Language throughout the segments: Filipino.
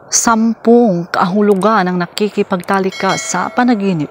Sampung kahulugan ng nakikipagtalik ka sa panaginip.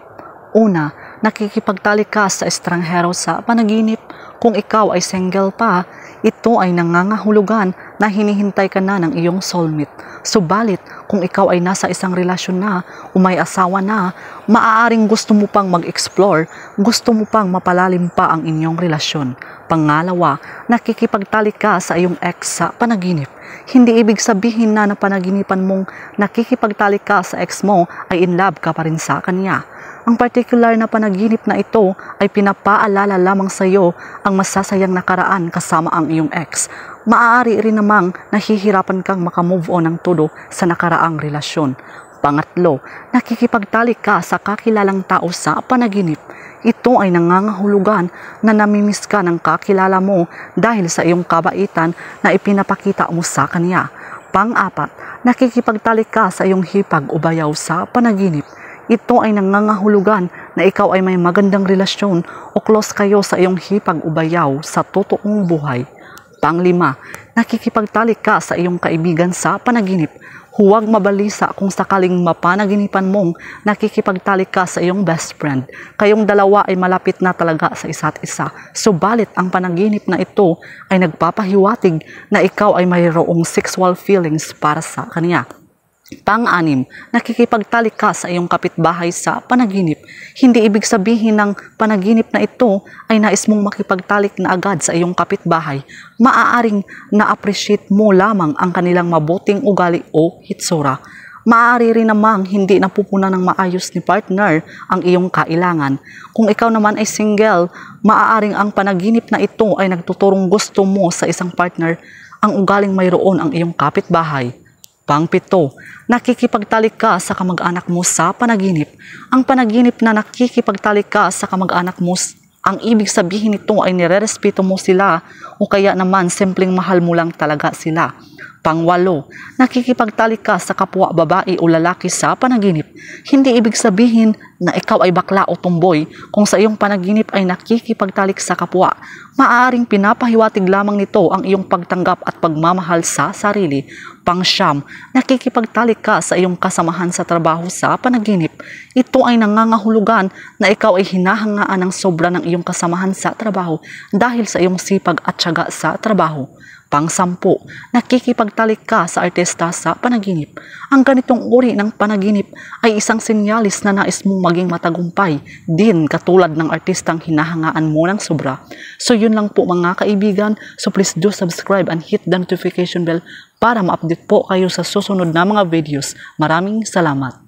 Una, nakikipagtalik ka sa estranghero sa panaginip. Kung ikaw ay single pa, ito ay nangangahulugan na hinihintay ka na ng iyong soulmate. Subalit, kung ikaw ay nasa isang relasyon na o may asawa na, maaaring gusto mo pang mag-explore, gusto mo pang mapalalim pa ang inyong relasyon. Pangalawa, nakikipagtalik ka sa iyong ex sa panaginip. Hindi ibig sabihin na napanaginipan mong nakikipagtalik ka sa ex mo ay in love ka pa rin sa kanya. Ang particular na panaginip na ito ay pinapaalala lamang sa iyo ang masasayang nakaraan kasama ang iyong ex. Maaari rin namang nahihirapan kang makamove on ng todo sa nakaraang relasyon. Pangatlo, nakikipagtalik ka sa kakilalang tao sa panaginip. Ito ay nangangahulugan na namimiss ka ng kakilala mo dahil sa iyong kabaitan na ipinapakita mo sa kanya. Pang-apat, nakikipagtalik ka sa iyong hipag o bayaw sa panaginip. Ito ay nangangahulugan na ikaw ay may magandang relasyon o close kayo sa iyong hipag o bayaw sa totoong buhay. Panglima, nakikipagtalik ka sa iyong kaibigan sa panaginip. Huwag mabalisa kung sakaling mapanaginipan mong nakikipagtalik ka sa iyong best friend. Kayong dalawa ay malapit na talaga sa isa't isa. Subalit ang panaginip na ito ay nagpapahiwatig na ikaw ay mayroong sexual feelings para sa kanya. Pang-anim, nakikipagtalik ka sa iyong kapitbahay sa panaginip. Hindi ibig sabihin ng panaginip na ito ay nais mong makipagtalik na agad sa iyong kapitbahay. Maaaring na-appreciate mo lamang ang kanilang mabuting ugali o hitsura. Maaari rin namang hindi napupunan ng maayos ni partner ang iyong kailangan. Kung ikaw naman ay single, maaaring ang panaginip na ito ay nagtuturong gusto mo sa isang partner ang ugaling mayroon ang iyong kapitbahay. Pang-pito, nakikipagtalik ka sa kamag-anak mo sa panaginip. Ang panaginip na nakikipagtalik ka sa kamag-anak mo, ang ibig sabihin nito ay nirerespeto mo sila o kaya naman simpleng mahal mo lang talaga sila. Pang-walo, nakikipagtalik ka sa kapwa babae o lalaki sa panaginip. Hindi ibig sabihin na ikaw ay bakla o tomboy kung sa iyong panaginip ay nakikipagtalik sa kapwa. Maaaring pinapahiwatig lamang nito ang iyong pagtanggap at pagmamahal sa sarili. Pang-siyam, nakikipagtalik ka sa iyong kasamahan sa trabaho sa panaginip. Ito ay nangangahulugan na ikaw ay hinahangaan ng sobra ng iyong kasamahan sa trabaho dahil sa iyong sipag at tiyaga sa trabaho. Pang-sampu, nakikipagtalik ka sa artista sa panaginip. Ang ganitong uri ng panaginip ay isang sinyalis na nais mong maging matagumpay din katulad ng artistang hinahangaan mo ng sobra. So yun lang po mga kaibigan. So please do subscribe and hit the notification bell para ma-update po kayo sa susunod na mga videos. Maraming salamat.